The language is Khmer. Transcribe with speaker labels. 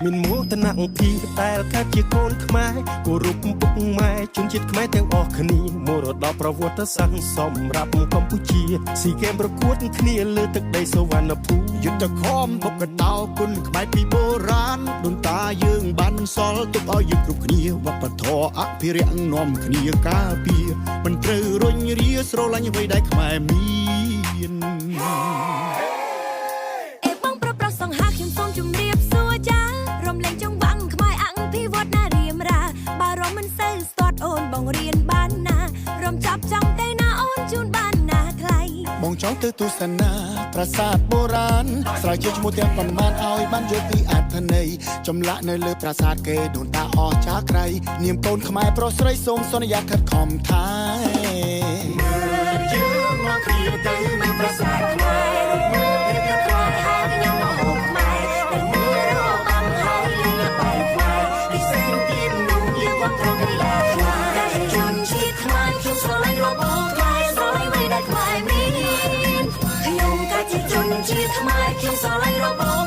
Speaker 1: មានមោទនភាពតែថាជាកូនខ្មែរគោរពពុកម៉ែជនជាតិខ្មែរទាំងអស់គ្នាមរតកប្រវត្តិសាស្ត្រសម្រាប់កម្ពុជាស៊ីហ្គេមប្រកួតគ្នាលើទឹកដីសុវណ្ណភូមិ
Speaker 2: យុទ្ធខំបុកកតោគុណខ្មែរពីបុរាណដូនតាយើងបានបន្សល់ទុកឲ្យយើងគ្រប់គ្នាវប្បធម៌អភិរក្សនាំគ្នាការពារមិនត្រូវរុញរាស្រឡាញ់អ្វីដែលខ្មែរមាន
Speaker 3: បងប្រុសប្រុសសង្ហាខ្ញុំសូមជម្រាបសួរចារំលែងចង់វាំងខ្មែរអភិវឌ្ឍណារៀមរាបារម្ភមិនសូវស្ទាត់អូនបងរៀនបានណារំចាប់ចង់ទៅណាអូនជូនបានណាថ្លៃ
Speaker 2: បងចង់ទៅទស្សនាប្រាសាទបុរាណស្រាវជ្រាវឈ្មោះទាំងប៉ុន្មានឲ្យបានយល់ពីអត្ថន័យចម្លាក់នៅលើប្រាសាទគេដូនតាអស្ចារ្យក្រៃនាមកូនខ្មែរប្រុសស្រីសូមសន្យាខិតខំថែយើងមកគ្នាទៅនៅប្រាសាទខ្មែរមើលពីក្រោយហើយខ្ញុំមកហូបខ្មែរតែមើលរកបានហើយយើងបែកខ្មែរពីសែនទៀតនោះយើងគាត់ត្រូវកីឡាខ្មែរជនជាតិខ្មែរខ្ញុំស្រឡាញ់របបខ្មែរស្រឡាញ់អ្វីដែលខ្មែរមានខ្ញុំតែជាជនជាតិខ្មែរខ្ញុំស្រឡាញ់របប